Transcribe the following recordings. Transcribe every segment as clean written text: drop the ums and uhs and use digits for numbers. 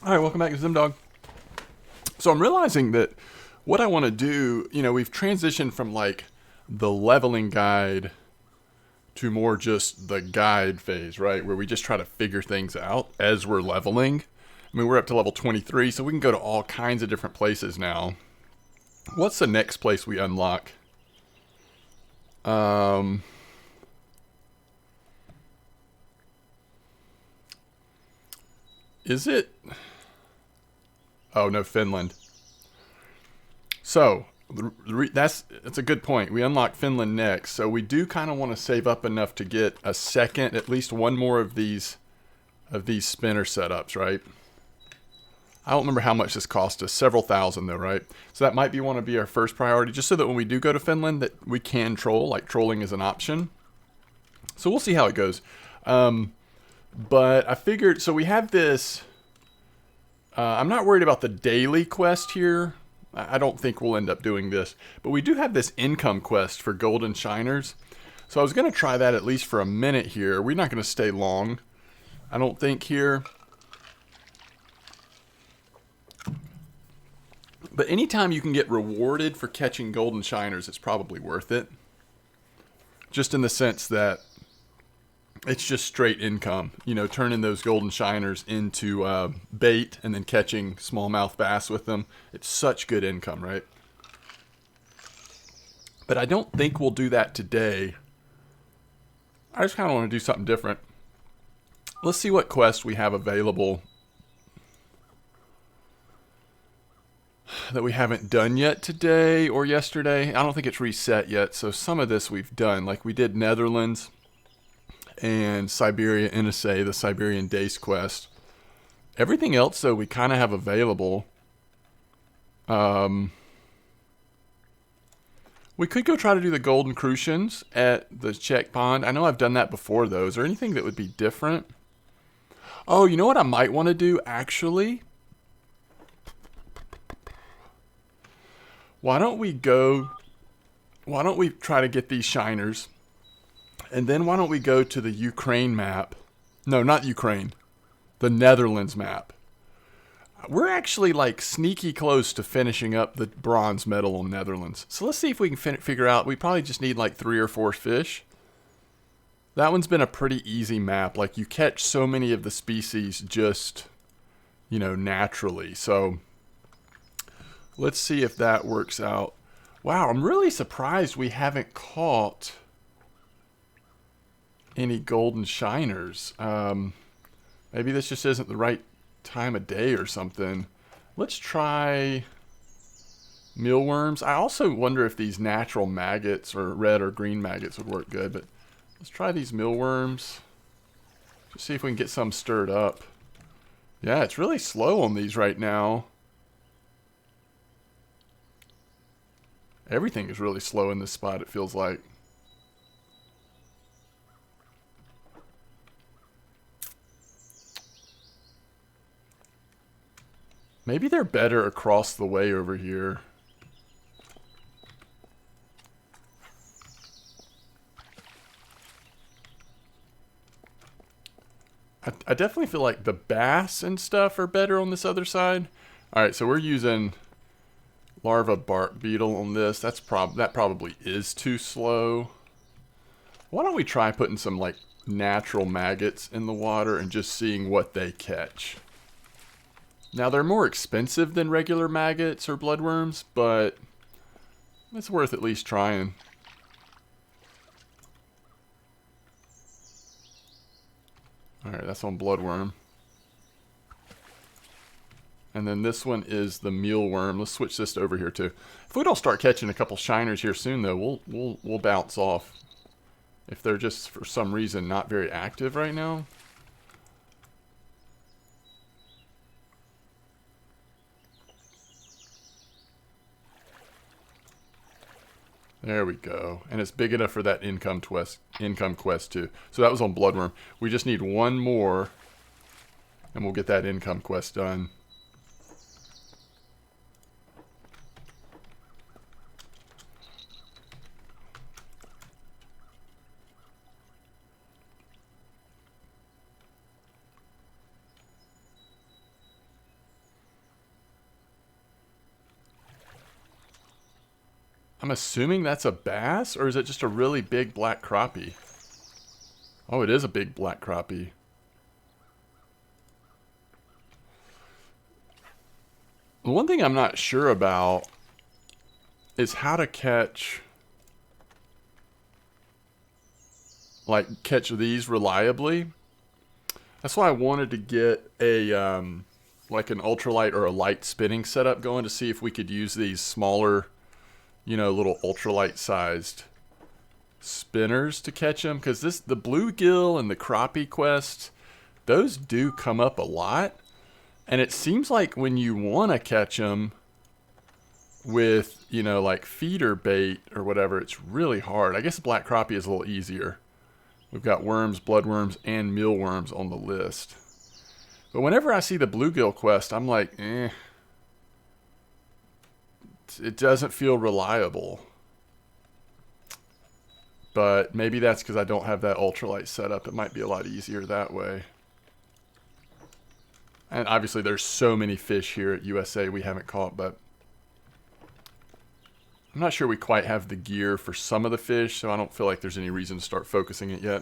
All right, welcome back to ZimDog. So I'm realizing that what I want to do, we've transitioned from like the leveling guide to more just the guide phase, right? Where we just try to figure things out as we're leveling. I mean, we're up to level 23, so we can go to all kinds of different places now. What's the next place we unlock? Um, is it? Oh no, Finland. So that's a good point. We unlock Finland next, so we do kind of want to save up enough to get a second, at least one more of these spinner setups, right? I don't remember how much this cost us. Several thousand though, right? So that might want to be our first priority, just so that when we do go to Finland, that we can troll. Like trolling is an option. So we'll see how it goes. But I figured, so we have this. I'm not worried about the daily quest here. I don't think we'll end up doing this. But we do have this income quest for golden shiners. So I was going to try that at least for a minute here. We're not going to stay long, I don't think, here. But anytime you can get rewarded for catching golden shiners, it's probably worth it. Just in the sense that it's just straight income. Turning those golden shiners into bait and then catching smallmouth bass with them. It's such good income, right? But I don't think we'll do that today. I just kind of want to do something different. Let's see what quest we have available that we haven't done yet today or yesterday. I don't think it's reset yet, so some of this we've done. Like we did Netherlands and Siberia NSA, the Siberian Dace quest. Everything else, though, we kind of have available. We could go try to do the golden crucians at the Czech pond. I know I've done that before, though. Is there anything that would be different? Oh, you know what I might want to do, actually? Why don't we try to get these shiners? And then why don't we go to the Ukraine map? No, not Ukraine. The Netherlands map. We're actually like sneaky close to finishing up the bronze medal on Netherlands. So let's see if we can figure out. We probably just need like 3 or 4 fish. That one's been a pretty easy map. Like you catch so many of the species just, naturally. So let's see if that works out. Wow, I'm really surprised we haven't caught any golden shiners. Maybe this just isn't the right time of day or something. Let's try mealworms. I also wonder if these natural maggots or red or green maggots would work good, but let's try these mealworms. Just see if we can get some stirred up. Yeah, it's really slow on these right now. Everything is really slow in this spot, it feels like. Maybe they're better across the way over here. I definitely feel like the bass and stuff are better on this other side. Alright, so we're using larva bark beetle on this. That probably is too slow. Why don't we try putting some like natural maggots in the water and just seeing what they catch? Now, they're more expensive than regular maggots or bloodworms, but it's worth at least trying. Alright, that's on bloodworm. And then this one is the mealworm. Let's switch this over here too. If we don't start catching a couple shiners here soon, though, we'll bounce off. If they're just for some reason not very active right now. There we go. And it's big enough for that income quest too. So that was on bloodworm. We just need one more and we'll get that income quest done. I'm assuming that's a bass, or is it just a really big black crappie? Oh, it is a big black crappie. The one thing I'm not sure about is how to catch these reliably. That's why I wanted to get a like an ultralight or a light spinning setup going to see if we could use these smaller, you know, little ultralight sized spinners to catch them, because the bluegill and the crappie quest, those do come up a lot, and it seems like when you want to catch them with, you know, like feeder bait or whatever, it's really hard. I guess black crappie is a little easier. We've got worms, bloodworms, and mealworms on the list. But whenever I see the bluegill quest, I'm like, it doesn't feel reliable. But maybe that's because I don't have that ultralight set up. It might be a lot easier that way. And obviously there's so many fish here at USA we haven't caught, but I'm not sure we quite have the gear for some of the fish, so I don't feel like there's any reason to start focusing it yet.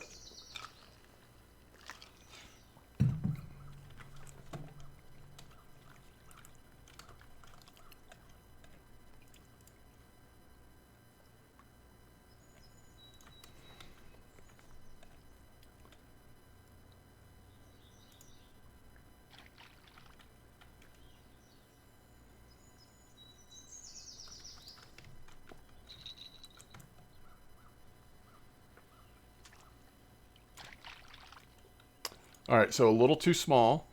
Alright, so a little too small,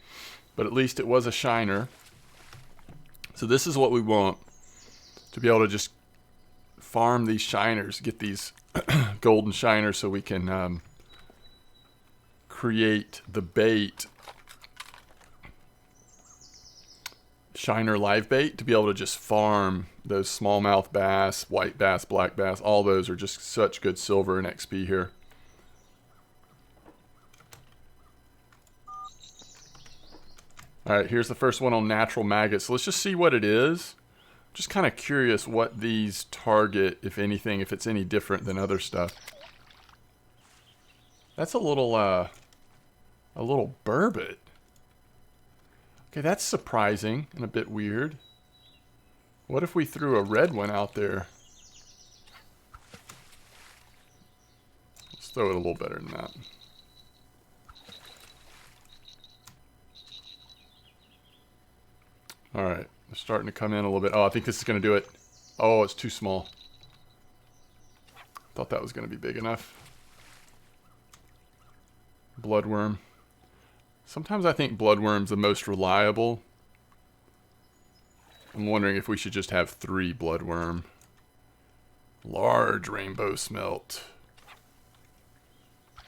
but at least it was a shiner. So this is what we want, to be able to just farm these shiners, get these golden shiners so we can create the bait, shiner live bait, to be able to just farm those smallmouth bass, white bass, black bass. All those are just such good silver and XP here. Alright, here's the first one on natural maggots. So let's just see what it is. Just kind of curious what these target, if anything, if it's any different than other stuff. That's a little burbot. Okay, that's surprising and a bit weird. What if we threw a red one out there? Let's throw it a little better than that. Alright, they're starting to come in a little bit. Oh, I think this is going to do it. Oh, it's too small. Thought that was going to be big enough. Bloodworm. Sometimes I think bloodworm's the most reliable. I'm wondering if we should just have 3 bloodworm. Large rainbow smelt.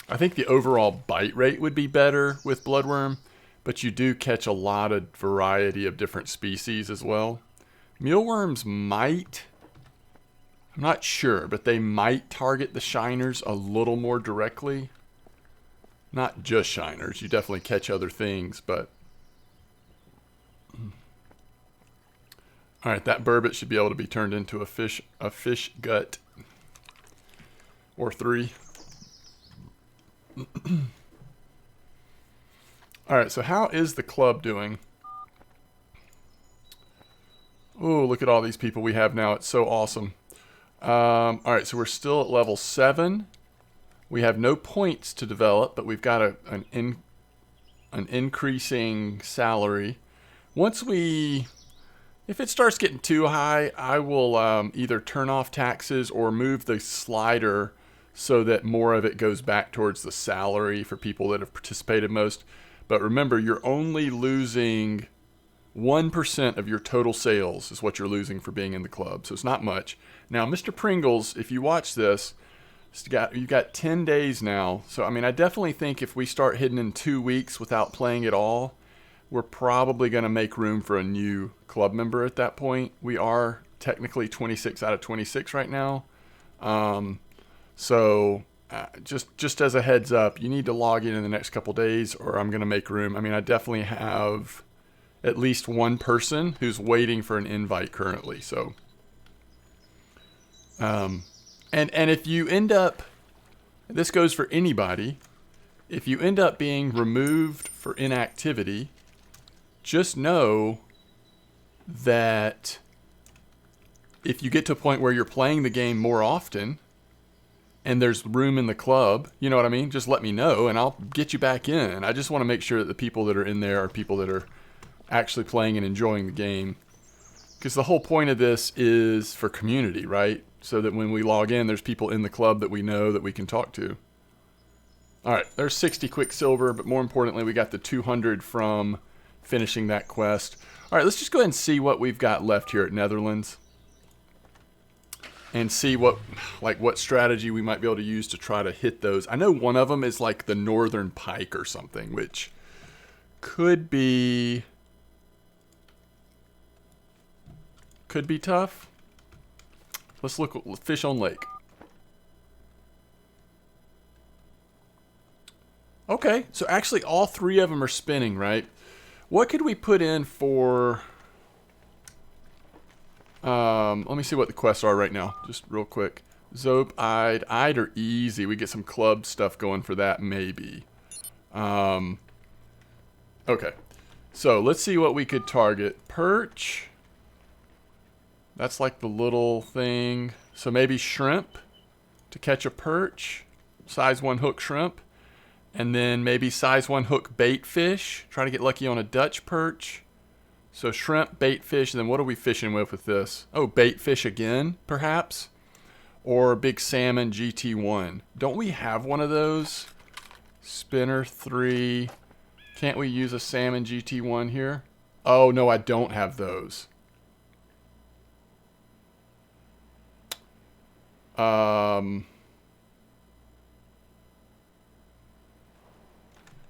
I think the overall bite rate would be better with bloodworm, but you do catch a lot of variety of different species as well. Mealworms might, I'm not sure, but they might target the shiners a little more directly. Not just shiners, you definitely catch other things, but... Alright, that burbot should be able to be turned into a fish gut. Or 3. Alright, so how is the club doing? Oh, look at all these people we have now. It's so awesome. Alright, so we're still at level 7. We have no points to develop, but we've got an increasing salary. Once if it starts getting too high, I will either turn off taxes or move the slider so that more of it goes back towards the salary for people that have participated most. But remember, you're only losing 1% of your total sales is what you're losing for being in the club. So it's not much. Now, Mr. Pringles, if you watch this, you've got 10 days now. So, I mean, I definitely think if we start hitting in 2 weeks without playing at all, we're probably going to make room for a new club member at that point. We are technically 26 out of 26 right now. Just as a heads up, you need to log in the next couple days or I'm going to make room. I mean, I definitely have at least one person who's waiting for an invite currently. So And if you end up, this goes for anybody, if you end up being removed for inactivity, just know that if you get to a point where you're playing the game more often and there's room in the club, you know what I mean? Just let me know and I'll get you back in. I just want to make sure that the people that are in there are people that are actually playing and enjoying the game. Because the whole point of this is for community, right? So that when we log in, there's people in the club that we know that we can talk to. All right, there's 60 Quicksilver, but more importantly, we got the 200 from finishing that quest. All right, let's just go ahead and see what we've got left here at Netherlands. And see what strategy we might be able to use to try to hit those. I know one of them is like the Northern Pike or something, which could be tough. Let's look at Fish on Lake. Okay, so actually all three of them are spinning, right? What could we put in for... let me see what the quests are right now, just real quick. Zope, Ide are easy. We get some club stuff going for that, maybe. Okay, so let's see what we could target. Perch. That's like the little thing. So maybe shrimp to catch a perch. Size 1 hook shrimp. And then maybe size 1 hook bait fish. Try to get lucky on a Dutch perch. So shrimp, bait fish, and then what are we fishing with this? Oh, bait fish again, perhaps? Or big salmon GT1. Don't we have one of those? Spinner 3. Can't we use a salmon GT1 here? Oh, no, I don't have those.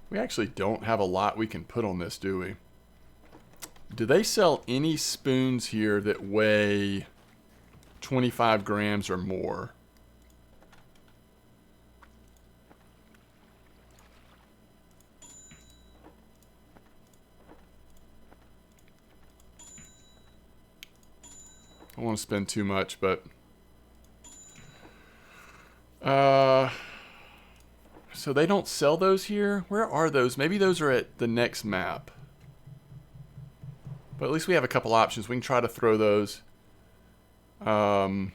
We actually don't have a lot we can put on this, do we? Do they sell any spoons here that weigh 25 grams or more? I don't want to spend too much, but... So they don't sell those here? Where are those? Maybe those are at the next map. But at least we have a couple options. We can try to throw those. Yeah,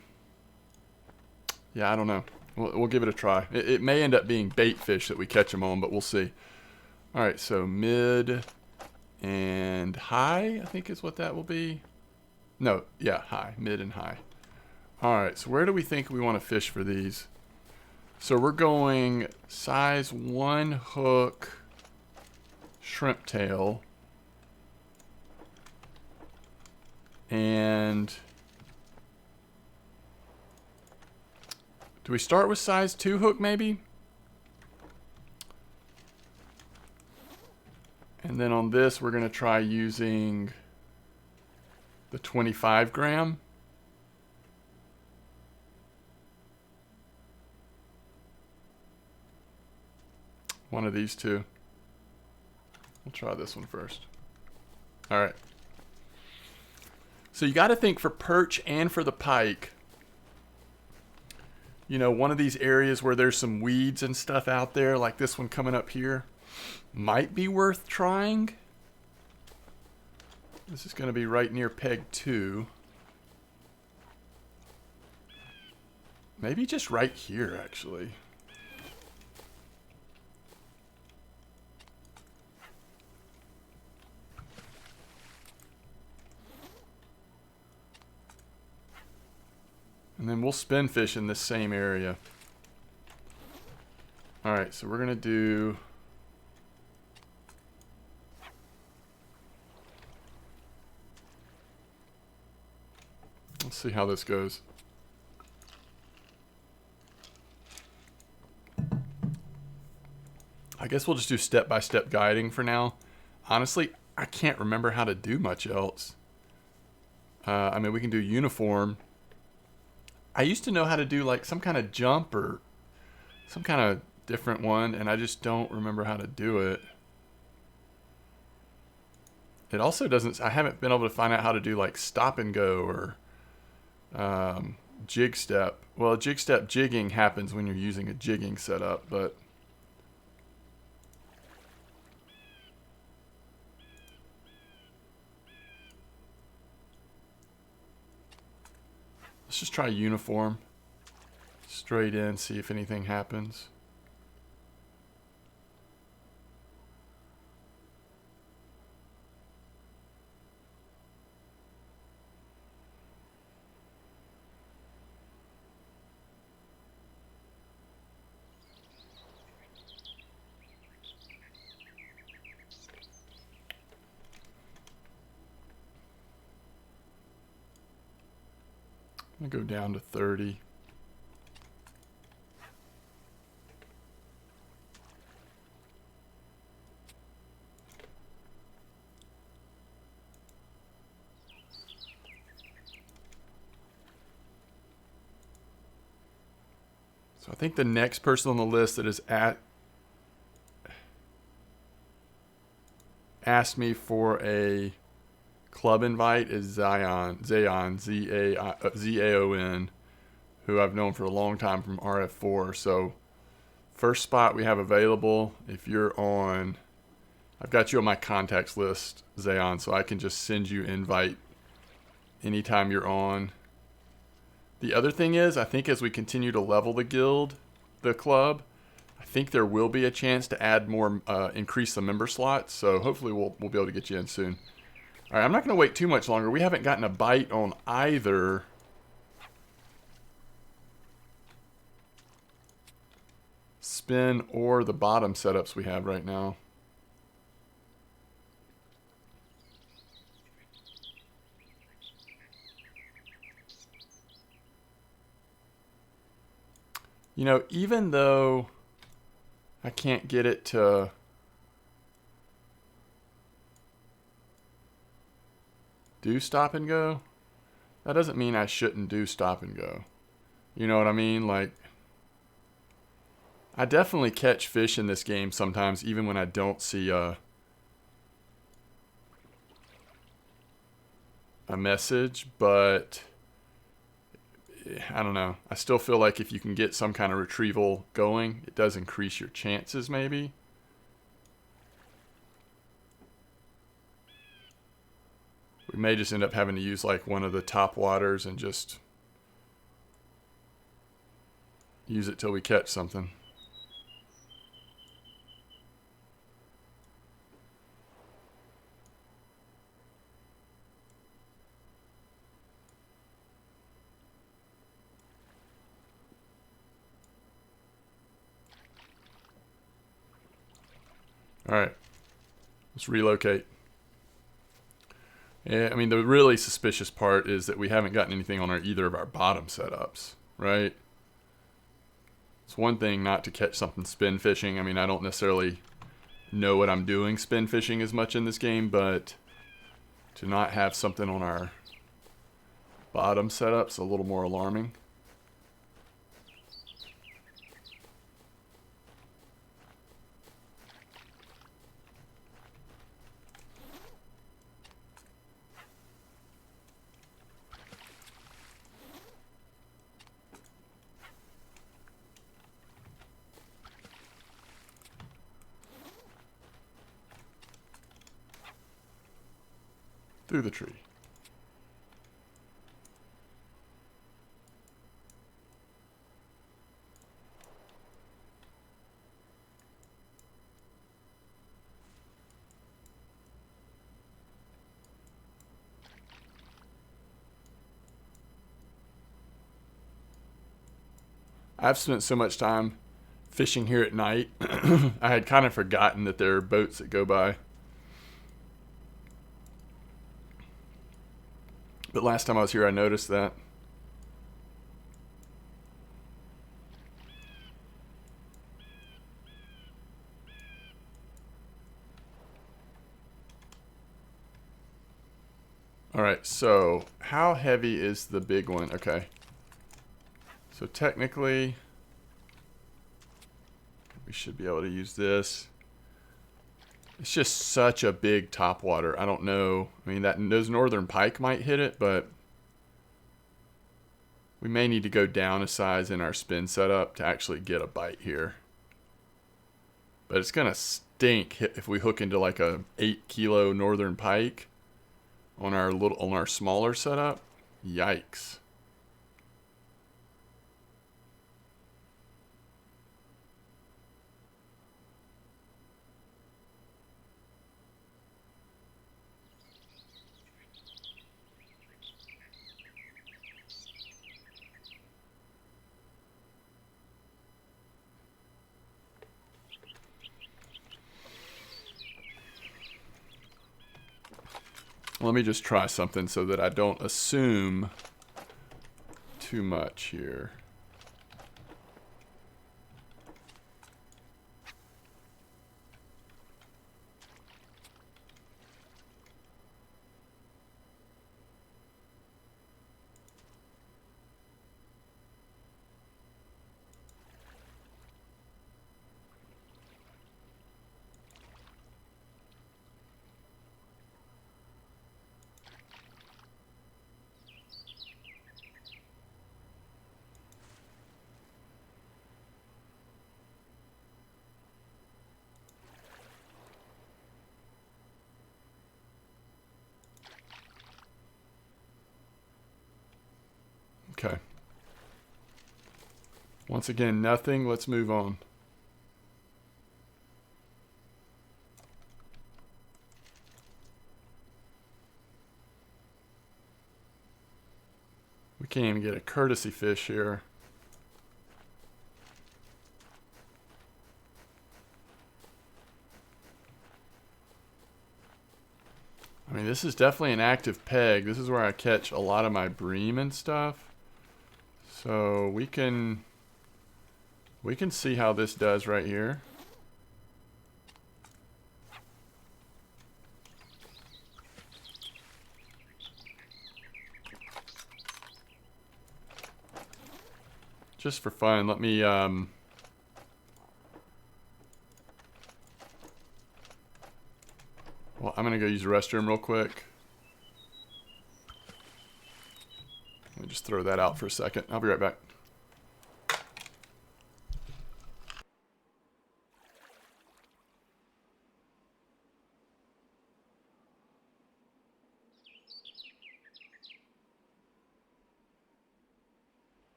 I don't know. We'll give it a try. It may end up being bait fish that we catch them on, but we'll see. All right, so mid and high, I think is what that will be. No, yeah, high. Mid and high. All right, so where do we think we want to fish for these? So we're going size 1 hook shrimp tail. And do we start with size 2 hook maybe? And then on this we're going to try using the 25 gram. One of these two. We'll try this one first. All right. So you got to think for perch and for the pike, you know, one of these areas where there's some weeds and stuff out there, like this one coming up here, might be worth trying. This is going to be right near peg 2. Maybe just right here, actually. And then we'll spin fish in this same area. All right, so we're going to do... Let's see how this goes. I guess we'll just do step-by-step guiding for now. Honestly, I can't remember how to do much else. I mean, we can do uniform. I used to know how to do like some kind of jump or some kind of different one, and I just don't remember how to do it. It also doesn't, I haven't been able to find out how to do like stop and go or jig step. Well, jig step jigging happens when you're using a jigging setup, but let's just try uniform. Straight in, see if anything happens. I'm gonna go down to 30. So I think the next person on the list that is asked me for a club invite is Zaon, Z-A-O-N, who I've known for a long time from RF4. So first spot we have available, if you're on, I've got you on my contacts list, Zaon, so I can just send you invite anytime you're on. The other thing is, I think as we continue to level the guild, the club, I think there will be a chance to add more, increase the member slots. So hopefully we'll be able to get you in soon. All right, I'm not going to wait too much longer. We haven't gotten a bite on either spin or the bottom setups we have right now. You know, even though I can't get it to do stop and go, that doesn't mean I shouldn't do stop and go. You know what I mean? Like, I definitely catch fish in this game sometimes, even when I don't see a message, but I don't know. I still feel like if you can get some kind of retrieval going, it does increase your chances maybe. We may just end up having to use like one of the top waters and just use it till we catch something. All right, let's relocate. Yeah, I mean, the really suspicious part is that we haven't gotten anything on either of our bottom setups, right? It's one thing not to catch something spin fishing. I mean, I don't necessarily know what I'm doing spin fishing as much in this game, but to not have something on our bottom setup's a little more alarming. Through the tree. I've spent so much time fishing here at night, I had kind of forgotten that there are boats that go by. But last time I was here, I noticed that. All right, so how heavy is the big one? Okay. So technically, we should be able to use this. It's just such a big topwater. I don't know. I mean, those northern pike might hit it, but We may need to go down a size in our spin setup to actually get a bite here. But it's gonna stink if we hook into like a 8-kilo northern pike on our smaller setup. Yikes. Let me just try something so that I don't assume too much here. Okay. Once again, nothing. Let's move on. We can't even get a courtesy fish here. I mean, this is definitely an active peg. This is where I catch a lot of my bream and stuff. So we can see how this does right here. Just for fun, let me well, I'm gonna go use the restroom real quick. Let me just throw that out for a second. I'll be right back.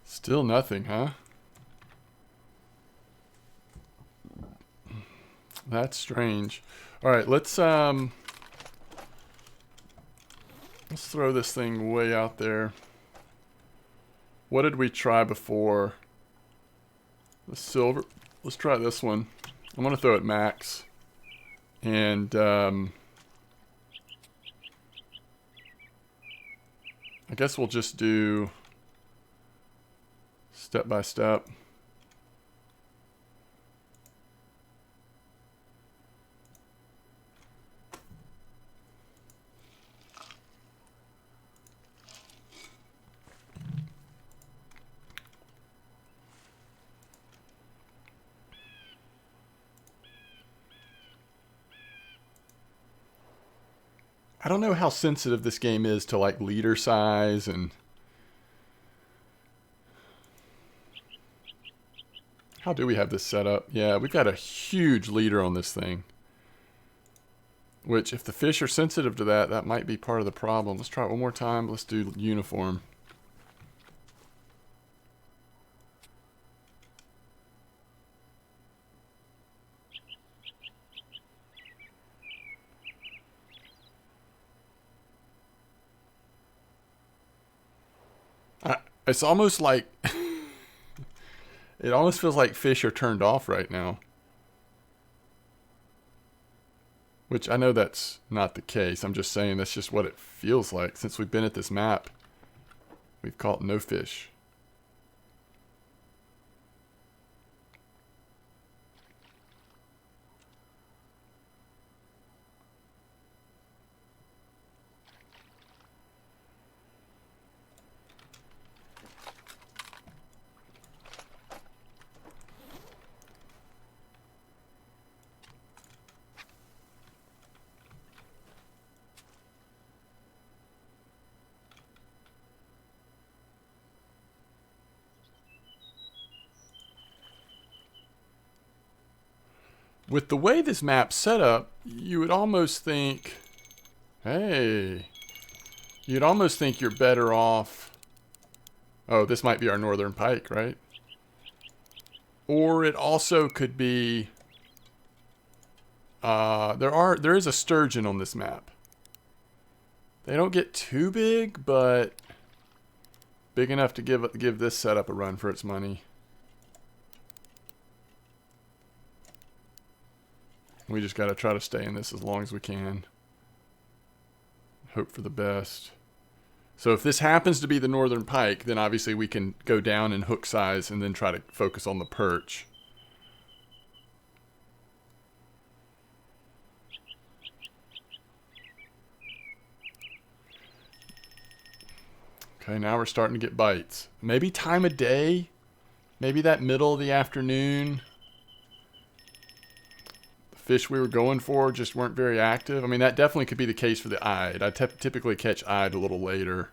Still nothing, huh? That's strange. All right, let's throw this thing way out there. What did we try before? The silver. Let's try this one. I'm gonna throw it max, and I guess we'll just do step by step. I don't know how sensitive this game is to like leader size and How do we have this set up? Yeah, we've got a huge leader on this thing. Which, if the fish are sensitive to that, that might be part of the problem. Let's try it one more time. Let's do uniform. It's almost like... it almost feels like fish are turned off right now. Which I know that's not the case. I'm just saying that's just what it feels like. Since we've been at this map, we've caught no fish. With the way this map's set up, you would almost think, hey, you'd almost think you're better off. Oh, this might be our northern pike, right? Or it also could be, there is a sturgeon on this map. They don't get too big, but big enough to give this setup a run for its money. We just got to try to stay in this as long as we can. Hope for the best. So if this happens to be the northern pike, then obviously we can go down in hook size and then try to focus on the perch. Okay, now we're starting to get bites. Maybe time of day. Maybe that middle of the afternoon. Fish we were going for just weren't very active. I mean, that definitely could be the case for the eyed. I typically catch eyed a little later.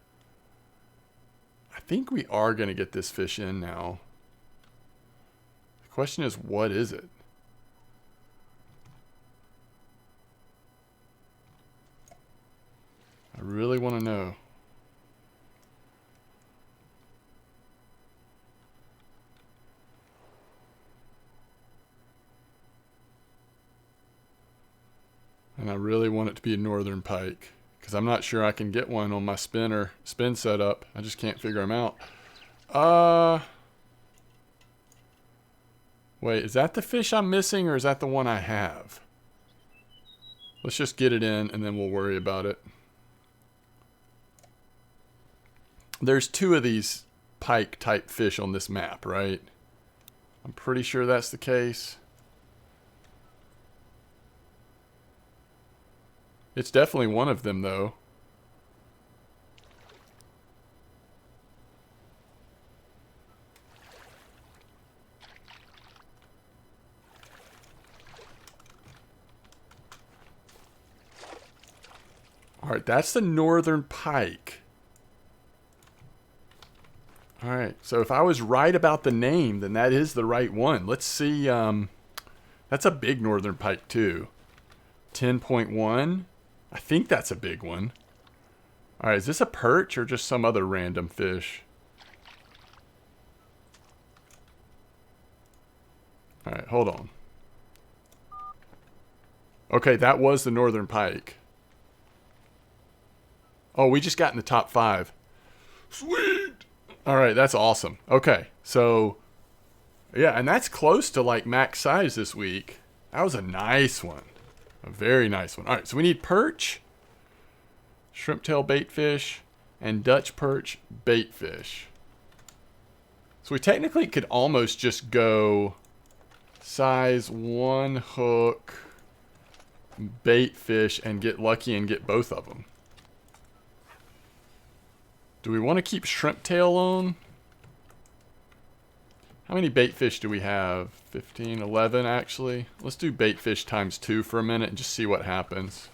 I think we are going to get this fish in now. The question is, what is it? I really want to know. And I really want it to be a northern pike, because I'm not sure I can get one on my spin setup. I just can't figure them out. Wait, is that the fish I'm missing, or is that the one I have? Let's just get it in, and then we'll worry about it. There's 2 of these pike type fish on this map, right? I'm pretty sure that's the case. It's definitely one of them, though. Alright, that's the northern pike. Alright, so if I was right about the name, then that is the right one. Let's see, that's a big northern pike, too. 10.1. I think that's a big one. Alright, is this a perch or just some other random fish? Alright, hold on. Okay, that was the northern pike. Oh, we just got in the top 5. Sweet! Alright, that's awesome. Okay, so... yeah, and that's close to like max size this week. That was a nice one. A very nice one. Alright, so we need perch, shrimp tail baitfish, and Dutch perch baitfish. So we technically could almost just go size 1 hook baitfish and get lucky and get both of them. Do we want to keep shrimp tail on? How many baitfish do we have? 15, 11 actually. Let's do baitfish times 2 for a minute and just see what happens.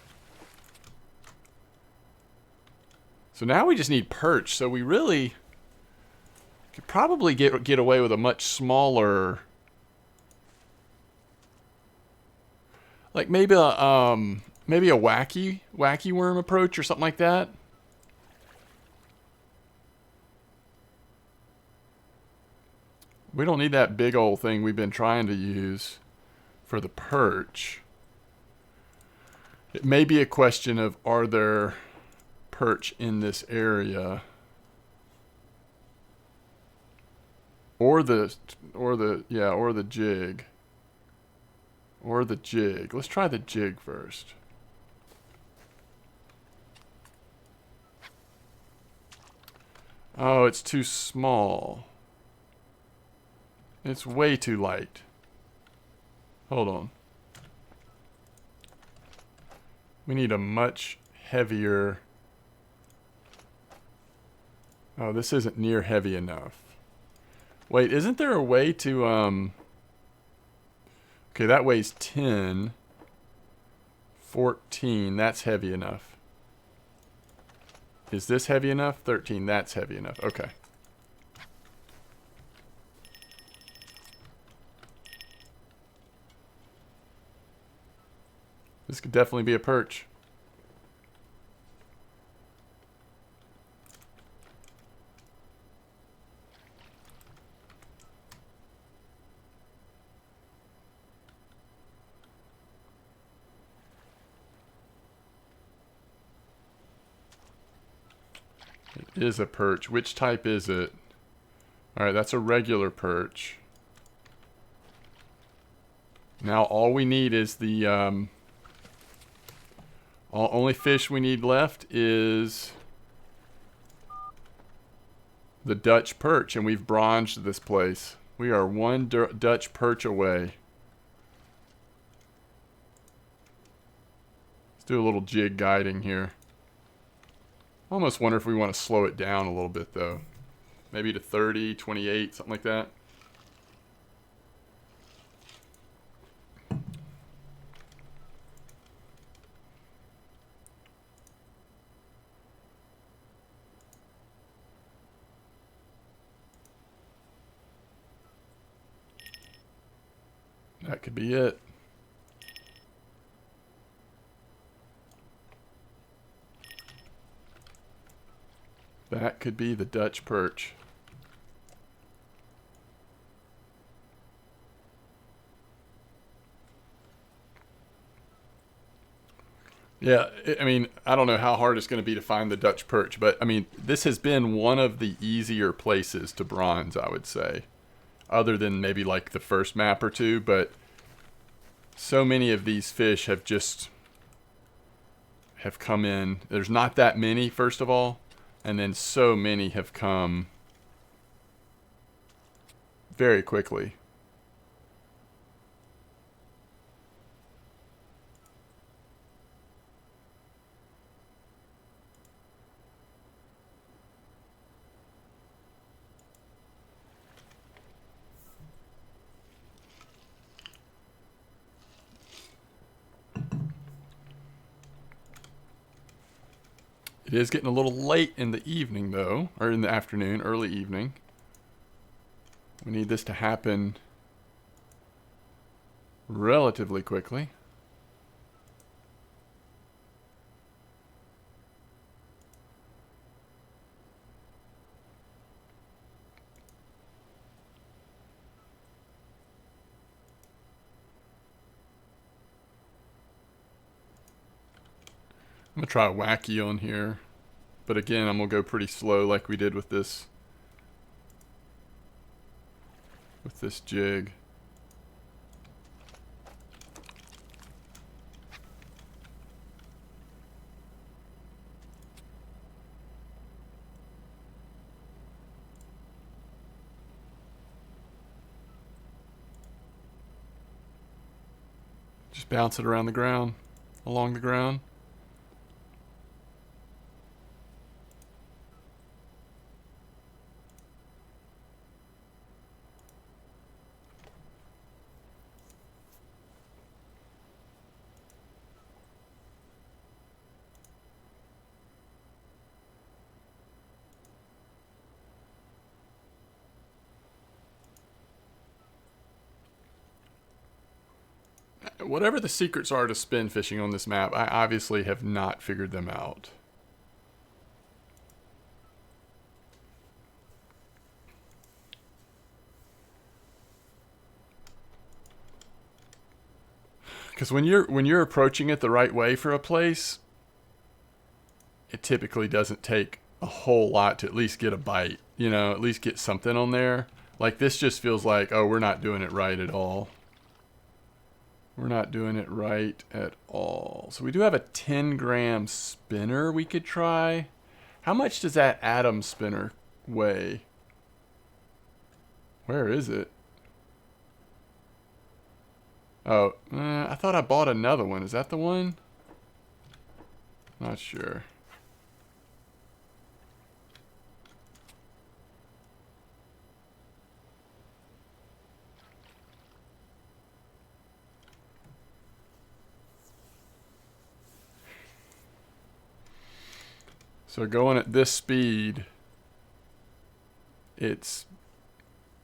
So now we just need perch. So we really could probably get away with a much smaller Like maybe a wacky worm approach or something like that. We don't need that big old thing we've been trying to use for the perch. It may be a question of, are there perch in this area? Or the jig. Or the jig. Let's try the jig first. Oh, it's too small. It's way too light. Hold on. We need a much heavier... Oh, this isn't near heavy enough. Wait, isn't there a way to, Okay, that weighs 10. 14, that's heavy enough. Is this heavy enough? 13, that's heavy enough. Okay. This could definitely be a perch. It is a perch. Which type is it? Alright, that's a regular perch. Now all we need is the... only fish we need left is the Dutch perch, and we've bronzed this place. We are one Dutch perch away. Let's do a little jig guiding here. I almost wonder if we want to slow it down a little bit, though. Maybe to 30, 28, something like that. That could be it. That could be the Dutch perch. Yeah, I mean, I don't know how hard it's going to be to find the Dutch perch, but I mean, this has been one of the easier places to bronze, I would say. Other than maybe like the first map or two, but so many of these fish have come in. There's not that many, first of all. And then so many have come very quickly. It is getting a little late in the evening, though, or in the afternoon, early evening. We need this to happen relatively quickly. I'm going to try a wacky on here. But again, I'm going to go pretty slow like we did with this jig. Just bounce it around the ground, along the ground. Whatever the secrets are to spin fishing on this map, I obviously have not figured them out. Because when you're approaching it the right way for a place, it typically doesn't take a whole lot to at least get a bite. You know, at least get something on there. Like this just feels like, oh, we're not doing it right at all. We're not doing it right at all. So we do have a 10-gram spinner we could try. How much does that atom spinner weigh? Where is it? Oh, I thought I bought another one. Is that the one? Not sure. So going at this speed, it's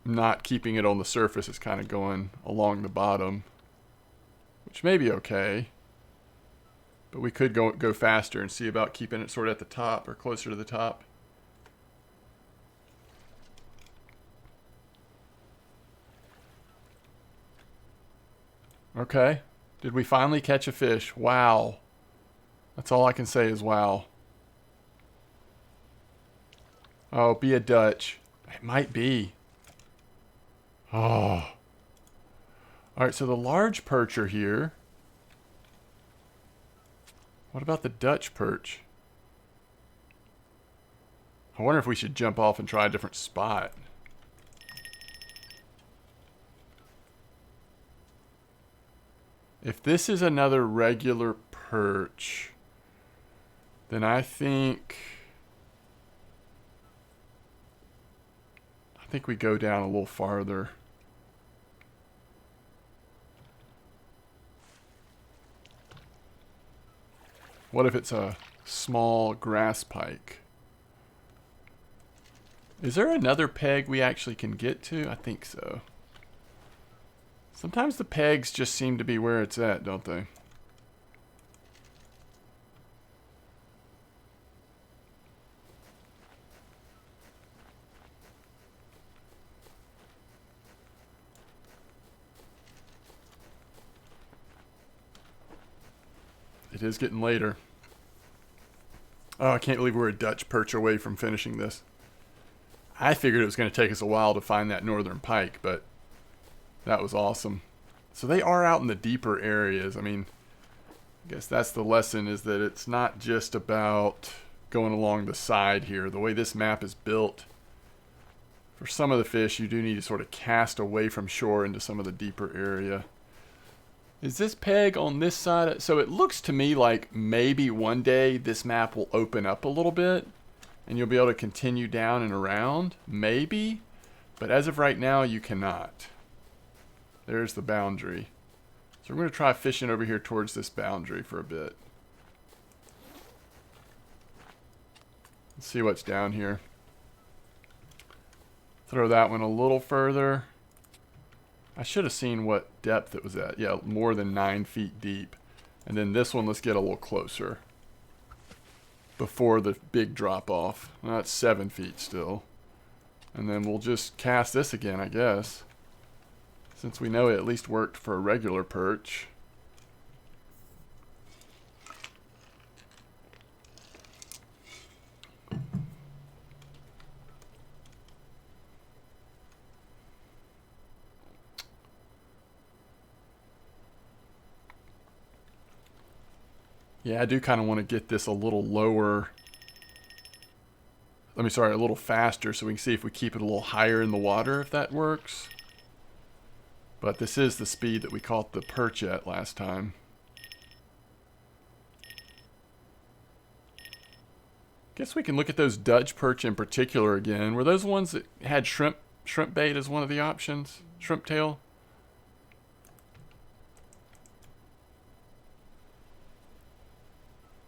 not keeping it on the surface. It's kind of going along the bottom, which may be okay. But we could go faster and see about keeping it sort of at the top or closer to the top. Okay. Did we finally catch a fish? Wow. That's all I can say is wow. Oh, be a Dutch. It might be. Oh. Alright, so the large perch are here. What about the Dutch perch? I wonder if we should jump off and try a different spot. If this is another regular perch, then I think we go down a little farther. What if it's a small grass pike? Is there another peg we actually can get to? I think so. Sometimes the pegs just seem to be where it's at, don't they? It is getting later. Oh, I can't believe we're a Dutch perch away from finishing this. I figured it was going to take us a while to find that northern pike, but that was awesome. So they are out in the deeper areas. I mean, I guess that's the lesson, is that it's not just about going along the side here. The way this map is built, for some of the fish, you do need to sort of cast away from shore into some of the deeper area. Is this peg on this side? So it looks to me like maybe one day this map will open up a little bit and you'll be able to continue down and around. Maybe. But as of right now, you cannot. There's the boundary. So we're going to try fishing over here towards this boundary for a bit. Let's see what's down here. Throw that one a little further. I should have seen what depth it was at. Yeah, more than 9 feet deep. And then this one, let's get a little closer before the big drop off. Well, that's 7 feet still. And then we'll just cast this again, I guess, since we know it at least worked for a regular perch. Yeah, I do kind of want to get this a little lower. A little faster so we can see if we keep it a little higher in the water, if that works. But this is the speed that we caught the perch at last time. Guess we can look at those Dutch perch in particular again. Were those ones that had shrimp bait as one of the options? Shrimp tail?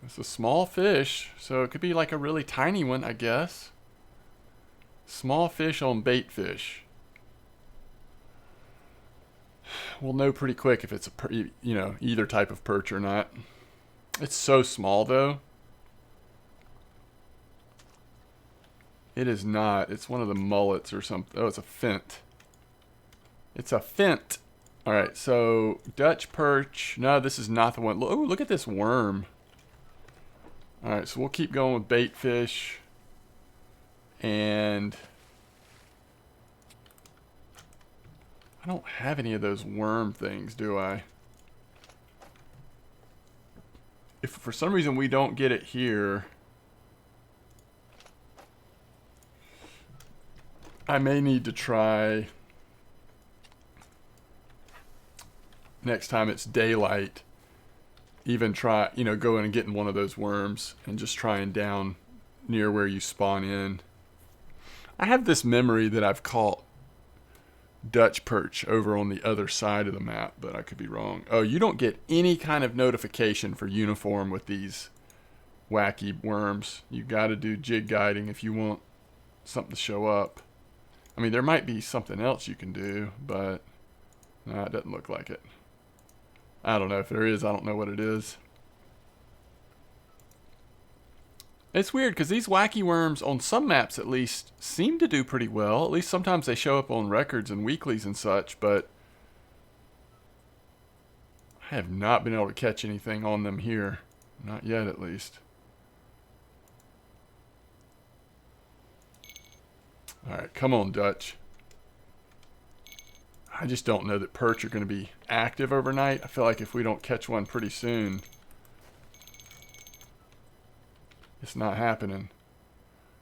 It's a small fish, so it could be like a really tiny one, I guess. Small fish on bait fish. we'll know pretty quick if it's either type of perch or not. It's so small though. It is not. It's one of the mullets or something. Oh, it's a fent. It's a fent. All right, so Dutch perch. No, this is not the one. Oh, look at this worm. All right, so we'll keep going with bait fish. And I don't have any of those worm things, do I? If for some reason we don't get it here, I may need to try next time it's daylight. Even try, go in and getting one of those worms and just trying down near where you spawn in. I have this memory that I've caught Dutch perch over on the other side of the map, but I could be wrong. Oh, you don't get any kind of notification for uniform with these wacky worms. You got to do jig guiding if you want something to show up. I mean, there might be something else you can do, but no, it doesn't look like it. I don't know if there is. I don't know what it is. It's weird because these wacky worms on some maps at least seem to do pretty well. At least sometimes they show up on records and weeklies and such, but I have not been able to catch anything on them here. Not yet, at least. Alright, come on, Dutch. I just don't know that perch are going to be active overnight. I feel like if we don't catch one pretty soon, it's not happening.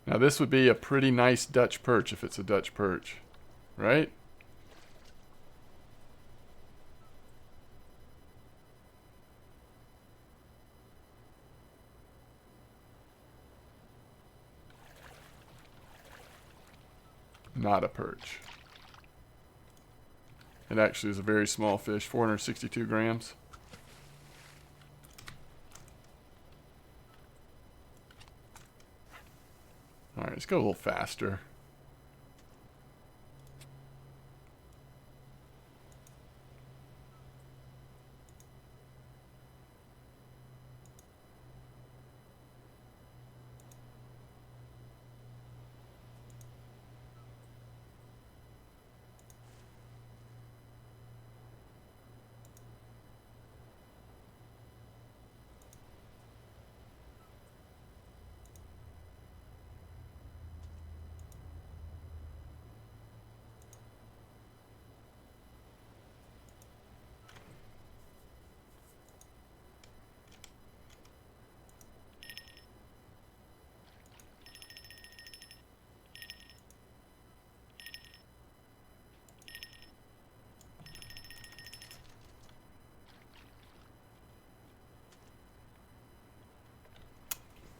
Now this would be a pretty nice Dutch perch if it's a Dutch perch, right? Not a perch. It actually is a very small fish, 462 grams. Alright, let's go a little faster.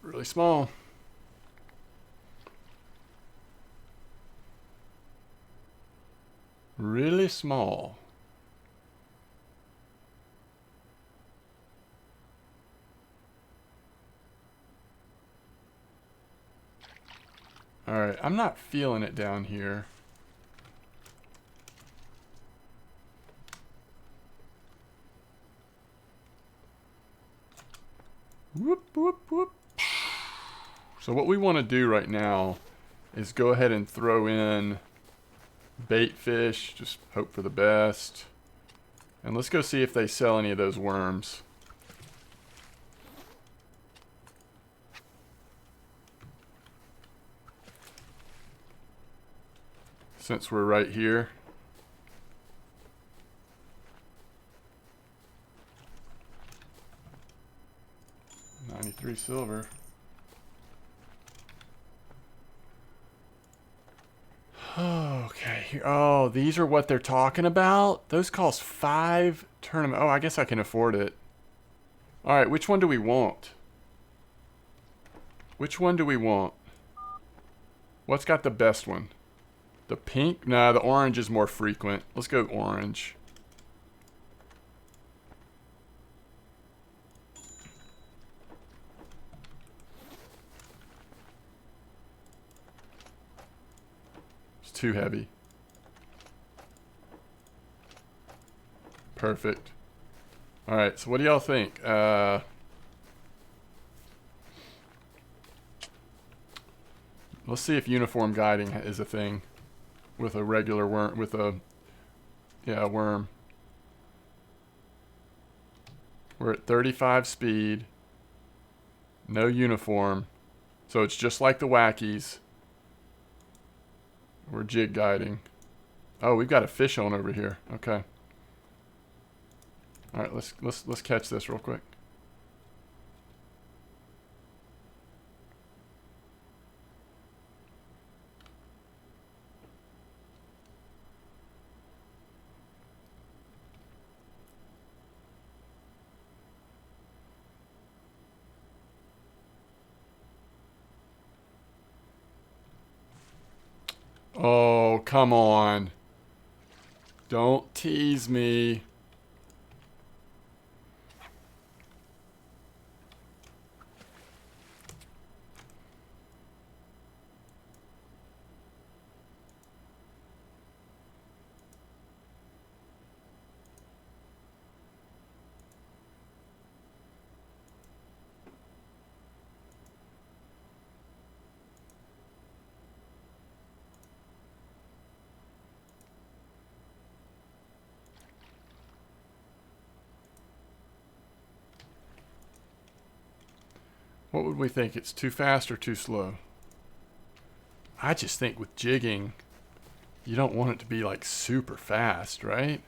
Really small. Really small. Alright, I'm not feeling it down here. Whoop, whoop, whoop. So what we want to do right now is go ahead and throw in bait fish, just hope for the best. And let's go see if they sell any of those worms. Since we're right here. $93 silver. Okay. Oh, these are what they're talking about? Those cost 5 tournament. Oh, I guess I can afford it. Alright, which one do we want? Which one do we want? What's got the best one? The pink? Nah, the orange is more frequent. Let's go orange. It's too heavy. Perfect. All right, so what do y'all think? Let's see if uniform guiding is a thing with a regular worm, with a, yeah, worm. We're at 35 speed. No uniform. So it's just like the wackies. We're jig guiding. Oh, we've got a fish on over here. Okay. All right, let's catch this real quick. Oh, come on. Don't tease me. What would we think? It's too fast or too slow? I just think with jigging, you don't want it to be like super fast, right?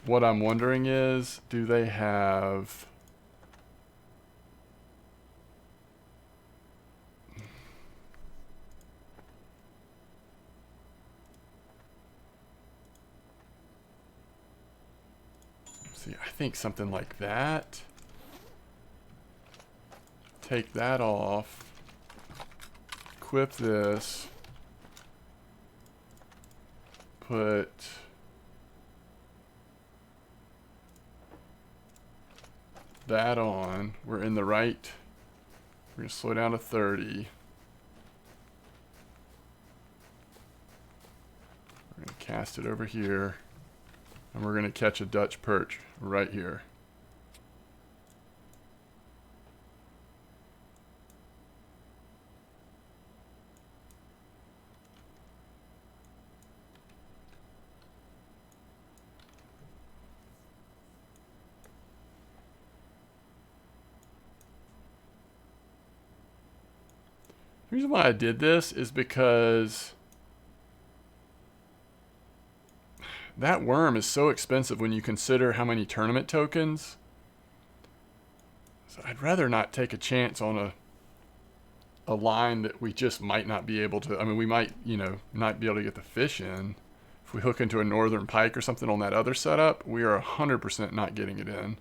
What I'm wondering is, do they have... See, I think something like that. Take that off. Equip this. Put... that on. We're in the right. We're going to slow down to 30. We're going to cast it over here. And we're going to catch a Dutch perch right here. The reason why I did this is because that worm is so expensive when you consider how many tournament tokens. So I'd rather not take a chance on a line that we just might not be able to. I mean, we might, you know, not be able to get the fish in. If we hook into a northern pike or something on that other setup, we are 100% not getting it in.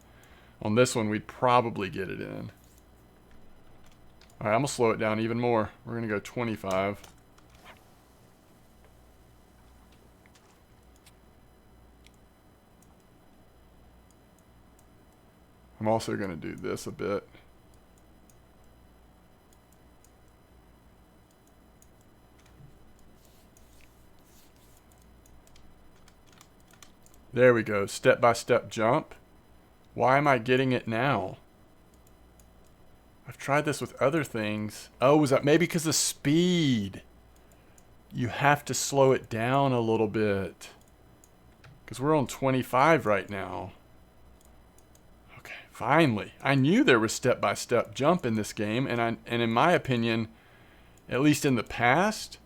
On this one, we'd probably get it in. All right, I'm going to slow it down even more. We're going to go 25. I'm also going to do this a bit. There we go. Step-by-step jump. Why am I getting it now? I've tried this with other things. Oh, was that maybe because of speed? You have to slow it down a little bit. Because we're on 25 right now. Okay, finally. I knew there was step-by-step jump in this game, and in my opinion, at least in the past,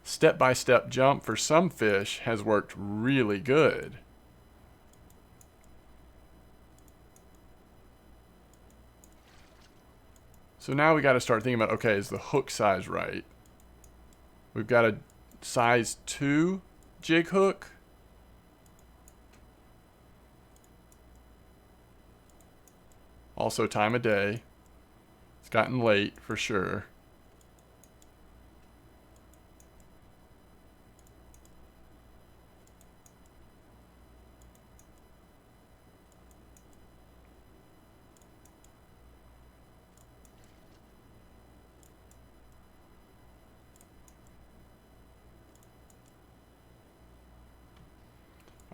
step-by-step jump for some fish has worked really good. So now we got to start thinking about, okay, is the hook size right? We've got a size 2 jig hook. Also time of day. It's gotten late for sure.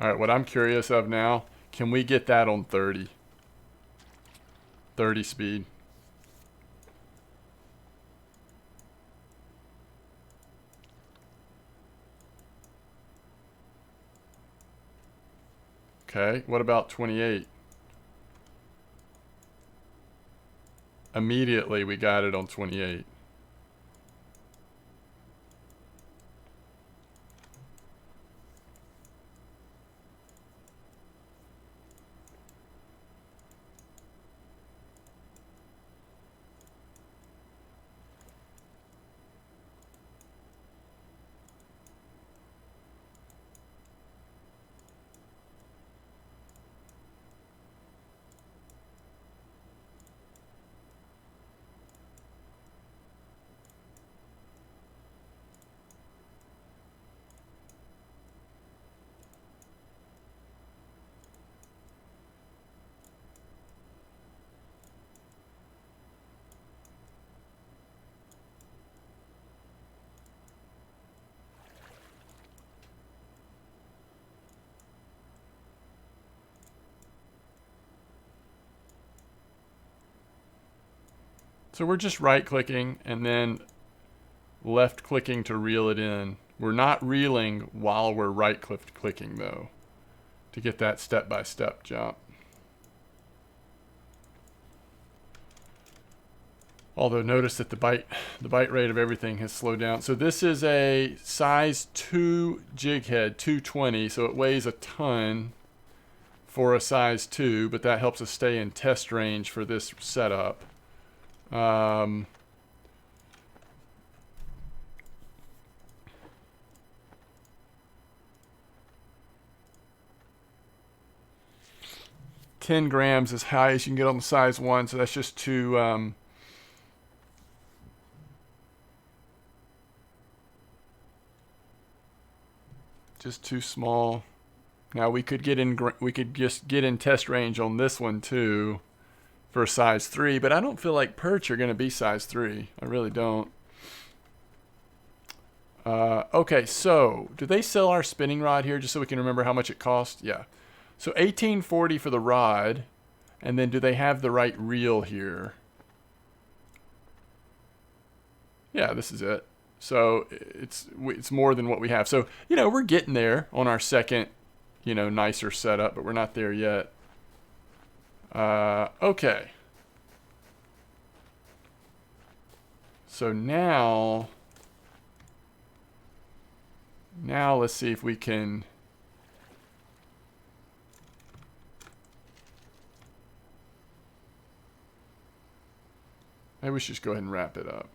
All right, what I'm curious of now, can we get that on 30? 30 speed. Okay, what about 28? Immediately we got it on 28. So we're just right clicking and then left clicking to reel it in. We're not reeling while we're right clicking though, to get that step-by-step jump. Although notice that the bite rate of everything has slowed down. So this is a size 2 jig head, 220, so it weighs a ton for a size 2, but that helps us stay in test range for this setup. 10 grams as high as you can get on the size 1, so that's just too small. Now we could just get in test range on this one too for a size 3, but I don't feel like Perch are going to be size 3. I really don't. Okay, so do they sell our spinning rod here just so we can remember how much it cost? Yeah. So $18.40 for the rod, and then do they have the right reel here? Yeah, this is it. So it's more than what we have. So, you know, we're getting there on our second, you know, nicer setup, but we're not there yet. Okay. So now let's see if we can maybe we should just go ahead and wrap it up.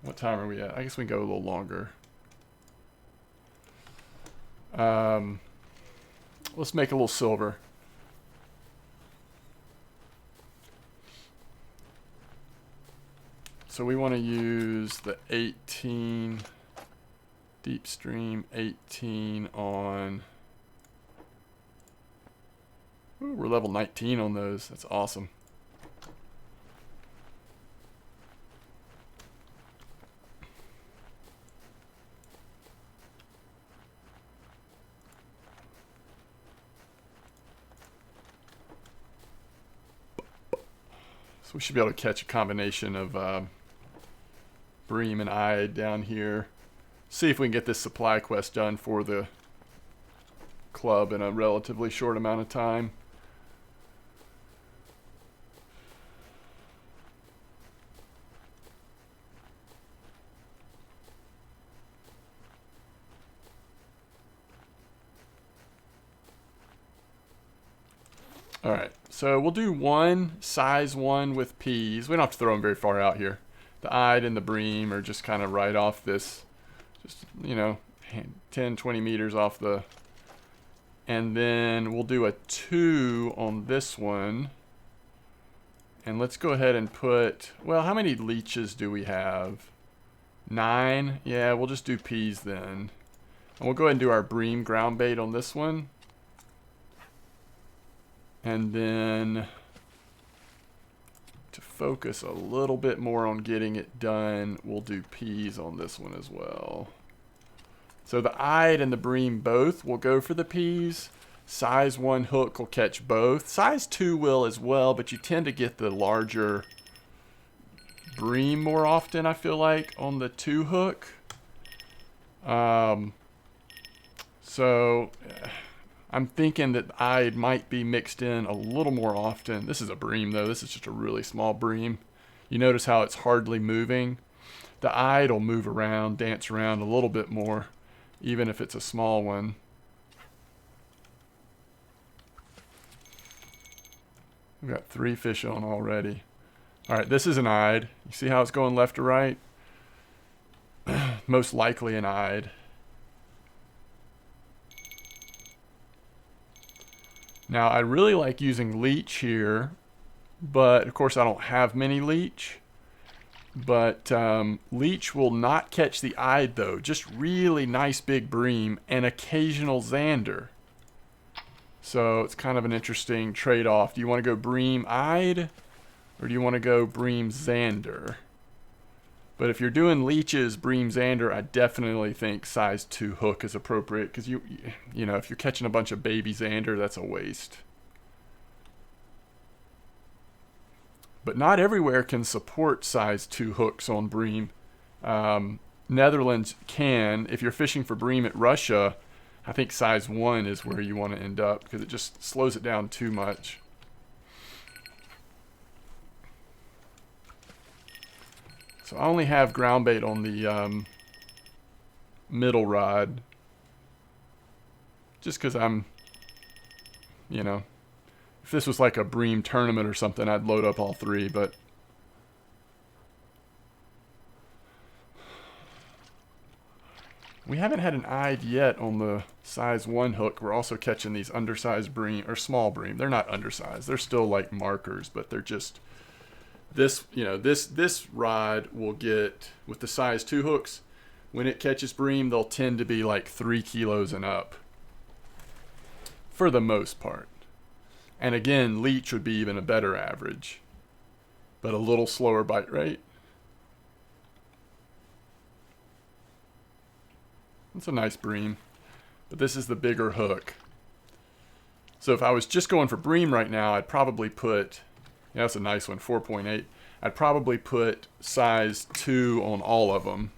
What time are we at? I guess we can go a little longer. Let's make a little silver. So we want to use the 18 deep stream 18 on. Ooh, we're level 19 on those. That's awesome. So we should be able to catch a combination of Bream and I down here. See if we can get this supply quest done for the club in a relatively short amount of time. All right, so we'll do one size 1 with peas. We don't have to throw them very far out here. The Ide and the Bream are just kind of right off this, just, you know, 10, 20 meters off the, and then we'll do a 2 on this one. And let's go ahead and put, well, how many leeches do we have? 9? Yeah, we'll just do peas then. And we'll go ahead and do our Bream ground bait on this one. And then to focus a little bit more on getting it done, we'll do peas on this one as well. So the eyed and the bream both will go for the P's. Size 1 hook will catch both. Size 2 will as well, but you tend to get the larger bream more often, I feel like, on the 2 hook. So I'm thinking that eyed might be mixed in a little more often. This is a bream though. This is just a really small bream. You notice how it's hardly moving. The eyed will move around, dance around a little bit more, even if it's a small one. We've got 3 fish on already. All right, this is an eyed. You see how it's going left to right? Most likely an eyed. Now, I really like using leech here, but of course I don't have many leech. But leech will not catch the eyed though. Just really nice big bream and occasional zander. So it's kind of an interesting trade-off. Do you want to go bream eyed, or do you want to go bream zander? But if you're doing leeches, bream zander, I definitely think size 2 hook is appropriate, because you know, if you're catching a bunch of baby zander, that's a waste. But not everywhere can support size 2 hooks on bream. Netherlands can. If you're fishing for bream at Russia, I think size 1 is where you want to end up, because it just slows it down too much. So I only have ground bait on the middle rod, just because I'm, you know, if this was like a bream tournament or something, I'd load up all 3, but we haven't had an eyed yet on the size 1 hook. We're also catching these undersized bream, or small bream. They're not undersized. They're still like markers, but they're just, this, you know, this rod will get, with the size 2 hooks, when it catches bream, they'll tend to be like 3 kilos and up, for the most part. And again, leech would be even a better average, but a little slower bite rate. It's a nice bream, but this is the bigger hook. So if I was just going for bream right now, I'd probably put, yeah, that's a nice one, 4.8. I'd probably put size 2 on all of them.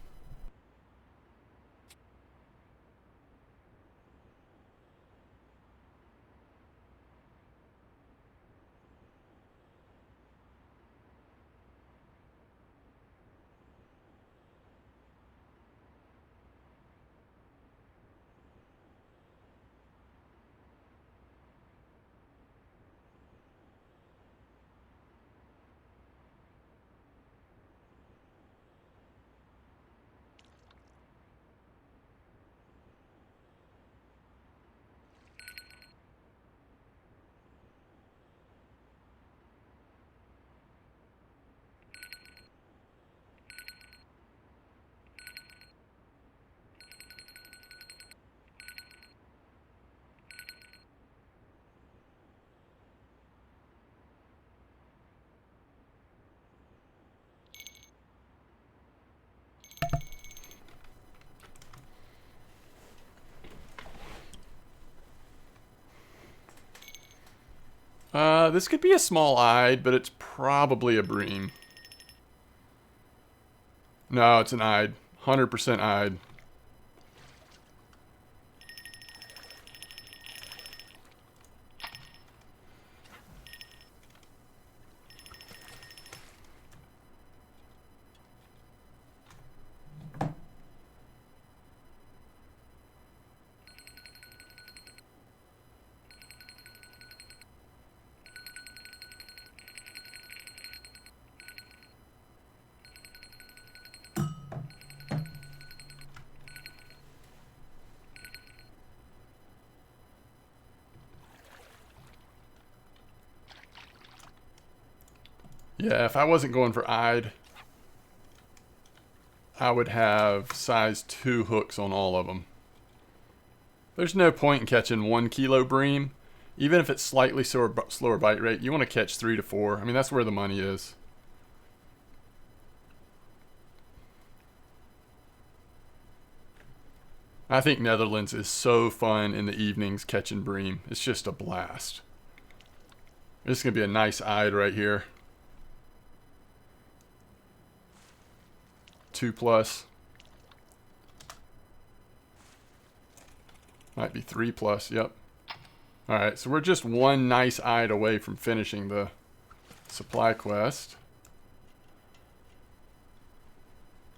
This could be a small eyed, but it's probably a bream. No, it's an eyed. 100% eyed. Yeah, if I wasn't going for eyed, I would have size 2 hooks on all of them. There's no point in catching 1 kilo bream. Even if it's slightly slower bite rate, you want to catch 3 to 4. I mean, that's where the money is. I think Netherlands is so fun in the evenings catching bream. It's just a blast. This is going to be a nice ide right here. 2+. Might be 3+, yep. Alright, so we're just one nice ide away from finishing the supply quest.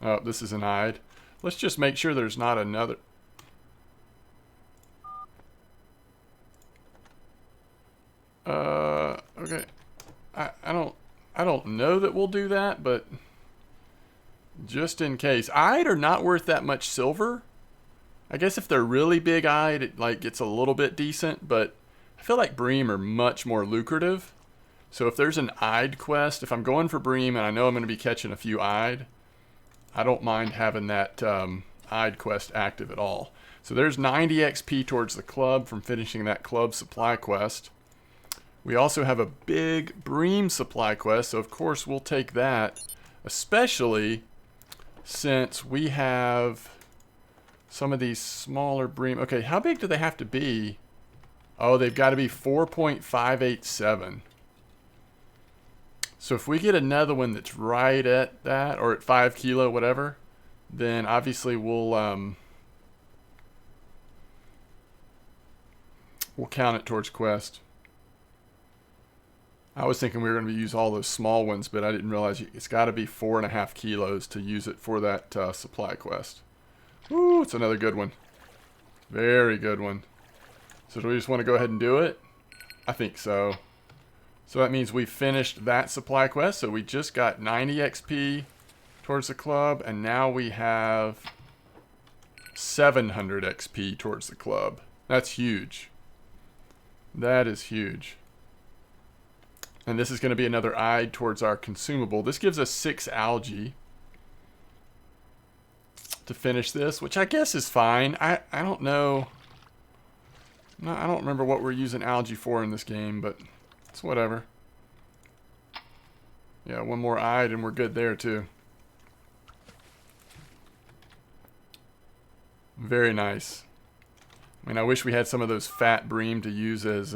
Oh, this is an ide. Let's just make sure there's not another. Okay. I don't know that we'll do that, but just in case. Ide are not worth that much silver. I guess if they're really big ide, it like gets a little bit decent, but I feel like bream are much more lucrative. So if there's an ide quest, if I'm going for bream and I know I'm going to be catching a few ide, I don't mind having that ide quest active at all. So there's 90 XP towards the club from finishing that club supply quest. We also have a big bream supply quest, so of course we'll take that, especially since we have some of these smaller bream. Okay, how big do they have to be? Oh, they've got to be 4.587. So if we get another one that's right at that, or at 5 kilo, whatever, then obviously we'll count it towards quest. I was thinking we were going to use all those small ones, but I didn't realize it's got to be 4.5 kilos to use it for that supply quest. Ooh, it's another good one. Very good one. So do we just want to go ahead and do it? I think so. So that means we finished that supply quest. So we just got 90 XP towards the club, and now we have 700 XP towards the club. That's huge. That is huge. And this is going to be another ide towards our consumable. This gives us 6 algae to finish this, which I guess is fine. I don't know. No, I don't remember what we're using algae for in this game, but it's whatever. Yeah, one more ide and we're good there too. Very nice. I mean, I wish we had some of those fat bream to use as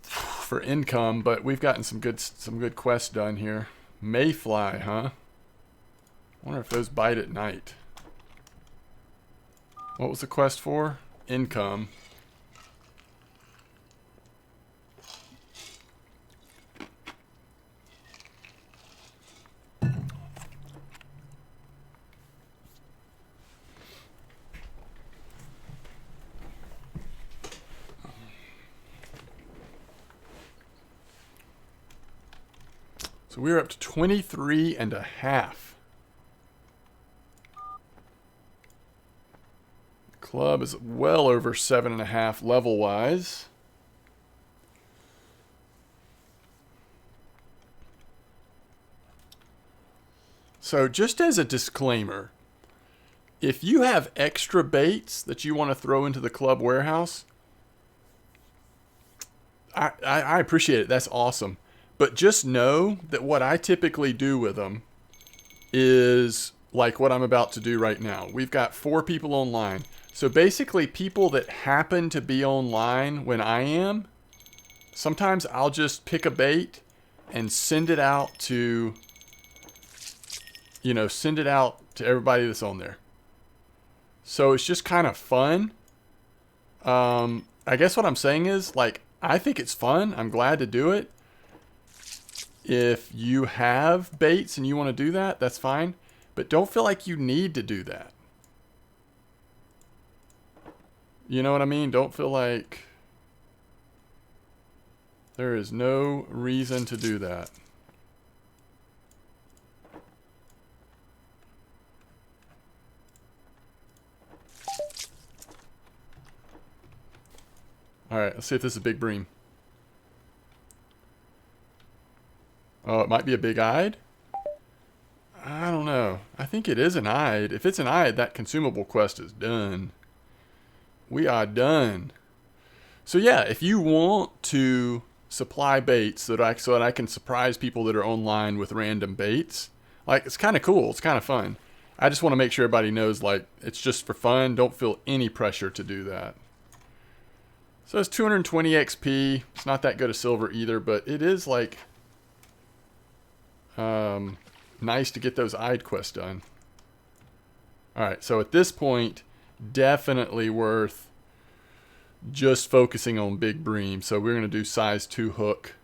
for income, but we've gotten some good quests done here. Mayfly, huh? I wonder if those bite at night. What was the quest for? Income. So we're up to 23.5. Club is well over 7.5 level wise. So just as a disclaimer, if you have extra baits that you want to throw into the club warehouse, I appreciate it. That's awesome. But just know that what I typically do with them is like what I'm about to do right now. We've got 4 people online. So basically people that happen to be online when I am, sometimes I'll just pick a bait and send it out to, send it out to everybody that's on there. So it's just kind of fun. I guess what I'm saying is, like, I think it's fun. I'm glad to do it. If you have baits and you want to do that, that's fine. But don't feel like you need to do that. You know what I mean? Don't feel like there is no reason to do that. Alright, let's see if this is a big bream. Oh, it might be a big ide? I don't know. I think it is an ide. If it's an ide, that consumable quest is done. We are done. So yeah, if you want to supply baits so that I can surprise people that are online with random baits, like, it's kind of cool. It's kind of fun. I just want to make sure everybody knows, like, it's just for fun. Don't feel any pressure to do that. So it's 220 XP. It's not that good a silver either, but it is, like, nice to get those Ide quests done. Alright, so at this point, definitely worth just focusing on Big Bream. So we're going to do size 2 hook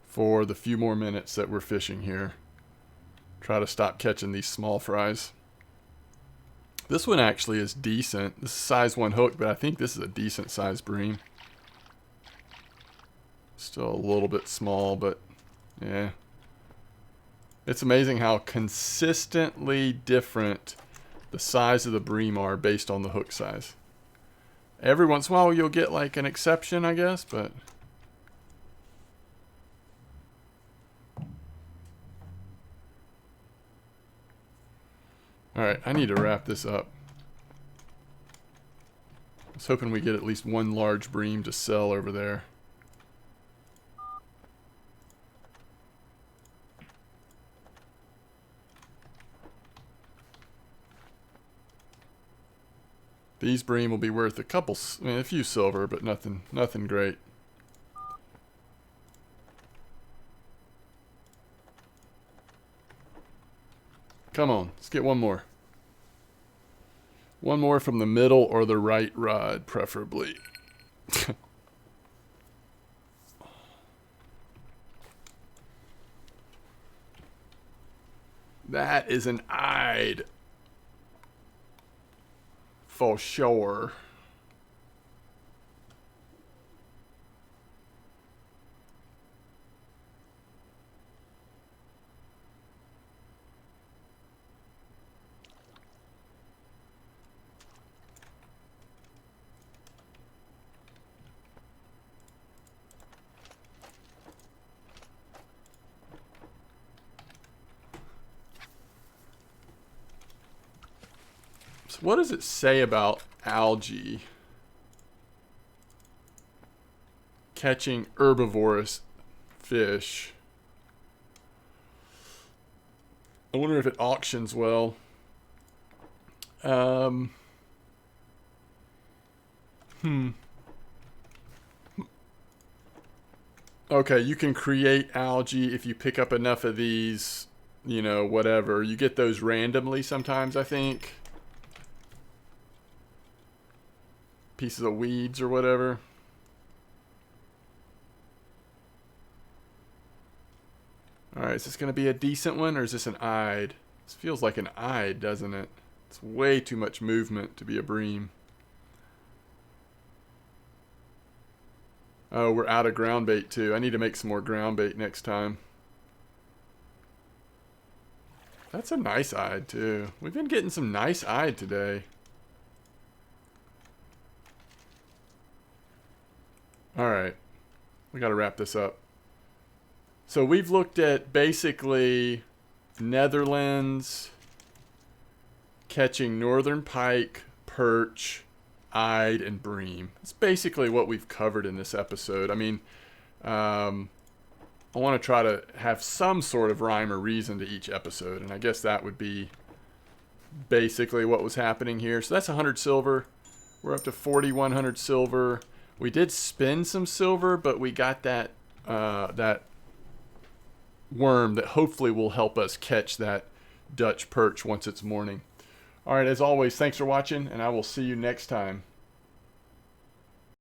for the few more minutes that we're fishing here. Try to stop catching these small fries. This one actually is decent. This is size 1 hook, but I think this is a decent size bream. Still a little bit small, but yeah. It's amazing how consistently different the size of the bream are based on the hook size. Every once in a while you'll get like an exception, I guess, but alright, I need to wrap this up. I was hoping we get at least one large bream to sell over there. These bream will be worth a few silver, but nothing great. Come on, let's get one more. One more from the middle or the right rod, preferably. That is an Ide. For sure. So what does it say about algae catching herbivorous fish? I wonder if it auctions well. Okay, you can create algae if you pick up enough of these, you know, whatever. You get those randomly sometimes, I think. Pieces of weeds or whatever. Alright, is this going to be a decent one or is this an Ide? This feels like an Ide, doesn't it? It's way too much movement to be a bream. Oh, we're out of ground bait too. I need to make some more ground bait next time. That's a nice Ide too. We've been getting some nice Ide today. Alright, we got to wrap this up. So we've looked at basically Netherlands, catching northern pike, perch, Ide, and bream. That's basically what we've covered in this episode. I mean, I want to try to have some sort of rhyme or reason to each episode, and I guess that would be basically what was happening here. So that's 100 silver. We're up to 4,100 silver. We did spend some silver, but we got that that worm that hopefully will help us catch that Dutch perch once it's morning. All right, as always, thanks for watching, and I will see you next time.